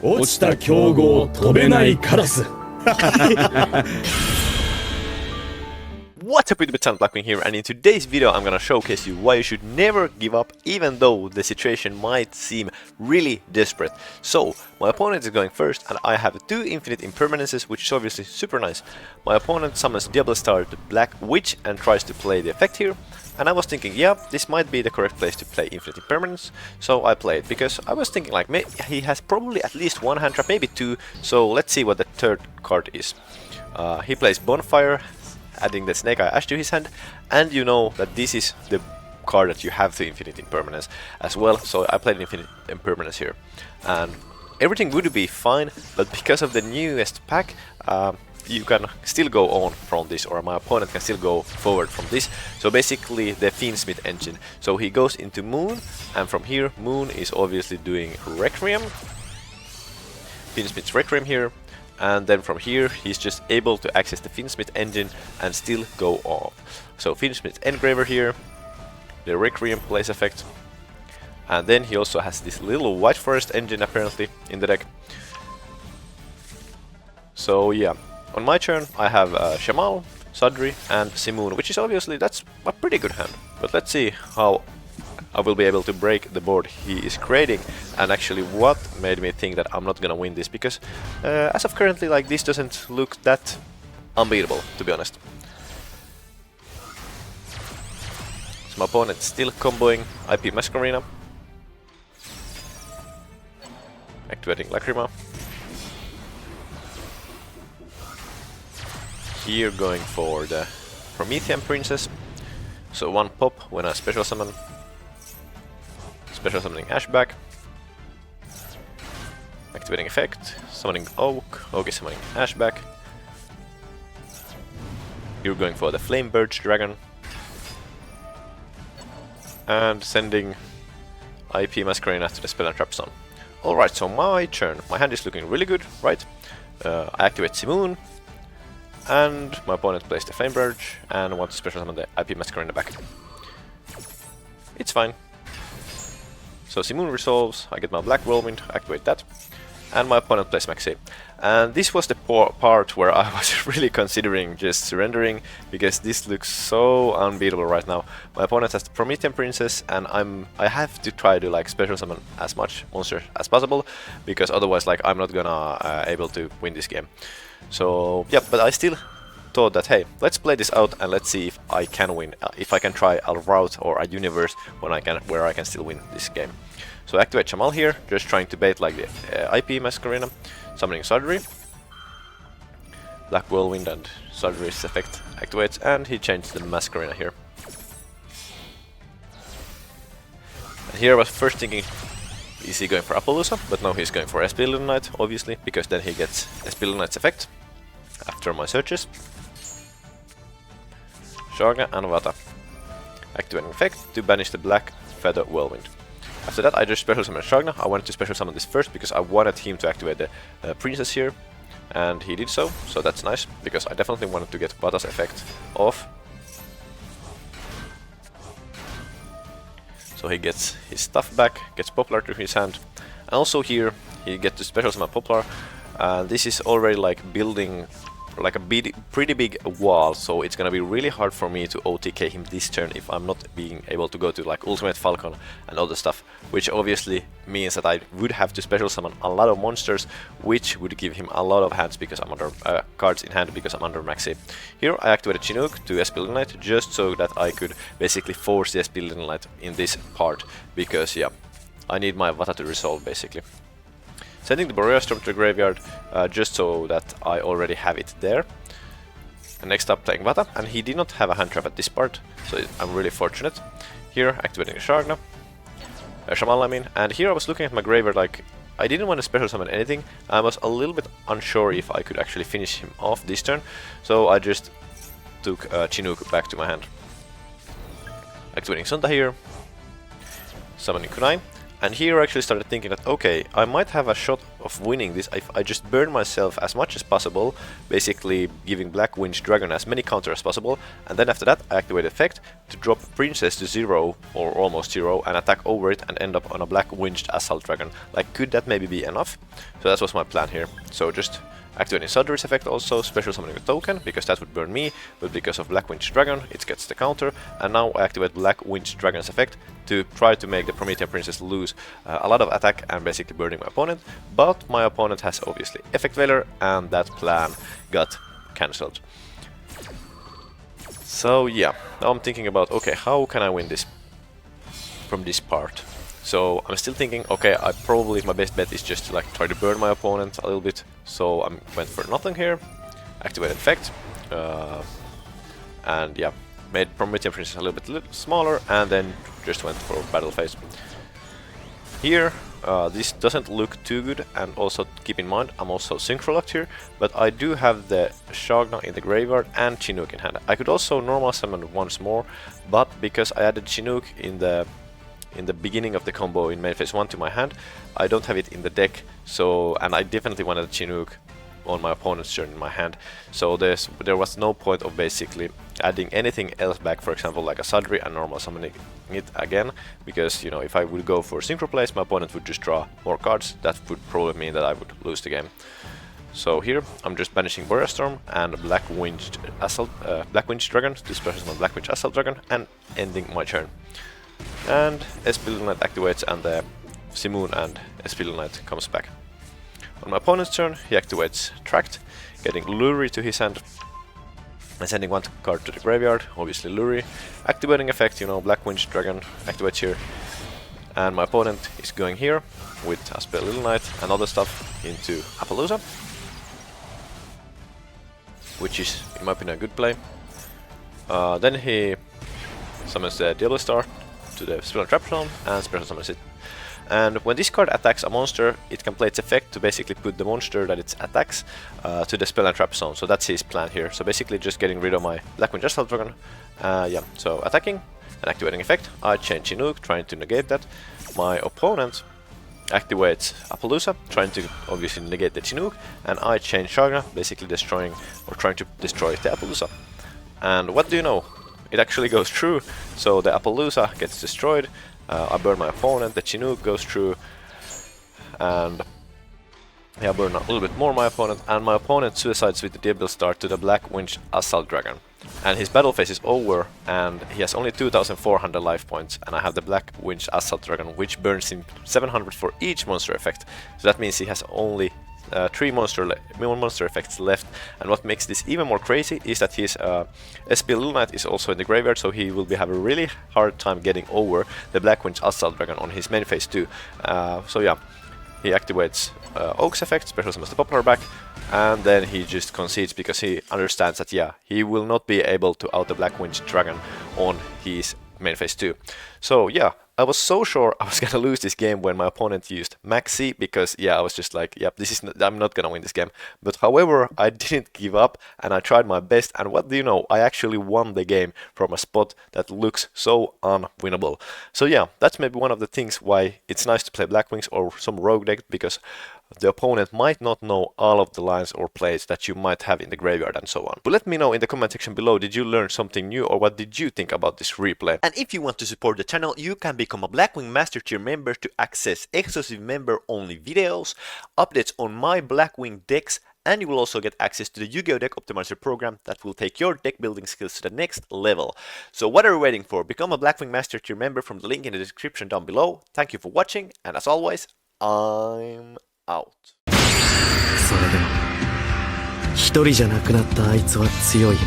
落ちた強豪飛べないカラス What's up YouTube, it's Blackwing here, and in today's video I'm gonna showcase you why you should never give up even though the situation might seem really desperate. So, my opponent is going first and I have 2 infinite impermanences, which is obviously super nice. My opponent summons Diablo Star the Black Witch and tries to play the effect here. And I was thinking, yeah, this might be the correct place to play infinite impermanence, so I played, because I was thinking like, he has probably at least 1 hand trap, maybe 2, so let's see what the third card is. He plays Bonfire, adding the Snake Eye Ash to his hand, and you know that this is the card that you have to infinite impermanence as well, so I played infinite impermanence here. And everything would be fine, but because of the newest pack, you can still go on from this, or my opponent can still go forward from this. So basically the Fiendsmith engine. So he goes into Moon, and from here Moon is obviously doing Requiem. Fiendsmith's Requiem here, and then from here he's just able to access the Fiendsmith engine and still go off. So Fiendsmith Engraver here, the Requiem plays effect, and then he also has this little White Forest engine apparently in the deck. So yeah. On my turn, I have Shamal, Sadri, and Simoon, which is obviously, that's a pretty good hand. But let's see how I will be able to break the board he is creating, and actually what made me think that I'm not gonna win this, because as of currently, like, this doesn't look that unbeatable, to be honest. So my opponent's still comboing IP Masquerina, activating Lacrima. Here going for the Promethean Princess, so 1 pop when I special summon, special summoning Ash back, activating effect, summoning Oak, Oak is summoning Ash back. Here going for the Flame Birch Dragon, and sending IP Masquerina to the Spell and Trap Zone. Alright, so my turn, my hand is looking really good, right? I activate Simoon, and my opponent plays the Flame Birch and wants to special summon the IP Masquerina back. It's fine. So Simoon resolves, I get my Black Whirlwind, activate that, and my opponent plays Maxi. And this was the part where I was really considering just surrendering, because this looks so unbeatable right now. My opponent has the Promethean Princess, and I have to try to like special summon as much monster as possible, because otherwise like I'm not gonna able to win this game. So yeah, but I still thought that hey, let's play this out and let's see if I can win, if I can try a route or a universe where I can still win this game. So activate Shamal here, just trying to bait like the IP Masquerina, summoning Sadri, Black Whirlwind and Sadri's effect activates, and he changed the Masquerina here. And here I was first thinking, is he going for Appaloosa? But no, he's going for SP Little Knight, obviously, because then he gets SP Little Knight's effect after my searches. Shagna and Vata. Activating effect to banish the Black Feather Whirlwind. After that I just special summon Shagna. I wanted to special summon this first because I wanted him to activate the Princess here, and he did so that's nice, because I definitely wanted to get Vata's effect off. So he gets his stuff back, gets Poplar to his hand, and also here he gets to special summon Poplar. This is already like building like a pretty big wall, so it's gonna be really hard for me to OTK him this turn if I'm not being able to go to like Ultimate Falcon and other stuff, which obviously means that I would have to special summon a lot of monsters, which would give him a lot of hands because I'm under cards in hand because I'm under Maxi. Here I activated Chinook to SP Little Knight just so that I could basically force the SP Little Knight in this part, because yeah, I need my Vata to resolve basically. Sending the Boreal Storm to the graveyard, just so that I already have it there. And next up playing Vata, and he did not have a hand trap at this part, so I'm really fortunate. Here activating Shagna, Shamal I mean, and here I was looking at my graveyard like, I didn't want to special summon anything. I was a little bit unsure if I could actually finish him off this turn, so I just took Chinook back to my hand. Activating Sunta here, summoning Kunai. And here I actually started thinking that, okay, I might have a shot of winning this if I just burn myself as much as possible, basically giving Black Winged Dragon as many counters as possible, and then after that I activate effect to drop Princess to 0 or almost 0 and attack over it and end up on a Black Winged Assault Dragon. Like, could that maybe be enough? So that was my plan here. So just activating Sudbury's effect also, special summoning a token, because that would burn me, but because of Black Winged Dragon, it gets the counter, and now I activate Black Winged Dragon's effect to try to make the Promethean Princess lose a lot of attack and basically burning my opponent, but my opponent has obviously Effect Veiler, and that plan got cancelled. So yeah, now I'm thinking about, okay, how can I win this from this part? So I'm still thinking, okay, my best bet is just to like try to burn my opponent a little bit. So I went for nothing here, activated effect, and yeah, made Promethean Princess a little bit smaller, and then just went for battle phase. Here, this doesn't look too good, and also keep in mind, I'm also synchro-locked here, but I do have the Shagna in the graveyard and Chinook in hand. I could also normal summon once more, but because I added Chinook in the beginning of the combo in main phase 1 to my hand, I don't have it in the deck, so, and I definitely wanted a Chinook on my opponent's turn in my hand, so there was no point of basically adding anything else back, for example like a Sudbury and normal summoning it again, because, you know, if I would go for synchro plays, my opponent would just draw more cards. That would probably mean that I would lose the game. So here I'm just banishing Boreas Storm and Black Winged Dragon to special summon Black Winged Assault Dragon and ending my turn. And Espilil Knight activates, and the Simoon and Espilil Knight comes back. On my opponent's turn, he activates Tract, getting Lurie to his hand and sending one card to the graveyard, obviously Lurie. Activating effect, you know, Black Winged Dragon activates here. And my opponent is going here with Espilil Knight and other stuff into Appaloosa, which is, in my opinion, a good play. Then he summons the Diablo Star to the Spell and Trap Zone and special summons it. And when this card attacks a monster, it can play its effect to basically put the monster that it attacks to the Spell and Trap Zone. So that's his plan here. So basically just getting rid of my Black Winged Assault Dragon. Yeah, so attacking and activating effect. I chain Chinook, trying to negate that. My opponent activates Appaloosa, trying to obviously negate the Chinook. And I chain Shagna, basically destroying or trying to destroy the Appaloosa. And what do you know? It actually goes through, so the Appaloosa gets destroyed, I burn my opponent, the Chinook goes through, and yeah, I burn a little bit more my opponent, and my opponent suicides with the Diablo Star to the Black Winged Assault Dragon. And his battle phase is over, and he has only 2,400 life points, and I have the Black Winged Assault Dragon, which burns him 700 for each monster effect. So that means he has only 3 monster effects left, and what makes this even more crazy is that his Espilil Knight is also in the graveyard, so he will have a really hard time getting over the Black Winged Assault Dragon on his main phase too. So yeah, he activates Oak's effect, special summons the Poplar back, and then he just concedes because he understands that, yeah, he will not be able to out the Black Winged Dragon on his main phase 2. So yeah, I was so sure I was gonna lose this game when my opponent used Maxi, because yeah, I was just like, yep, I'm not gonna win this game. But however, I didn't give up and I tried my best, and what do you know, I actually won the game from a spot that looks so unwinnable. So yeah, that's maybe one of the things why it's nice to play Blackwings or some rogue deck, because the opponent might not know all of the lines or plays that you might have in the graveyard and so on. But let me know in the comment section below, did you learn something new, or what did you think about this replay? And if you want to support the channel, you can become a Blackwing Master Tier member to access exclusive member-only videos, updates on my Blackwing decks, and you will also get access to the Yu-Gi-Oh! Deck Optimizer program that will take your deck building skills to the next level. So what are you waiting for? Become a Blackwing Master Tier member from the link in the description down below. Thank you for watching, and as always, I'm out. それでも一人じゃなくなったあいつは強いよ。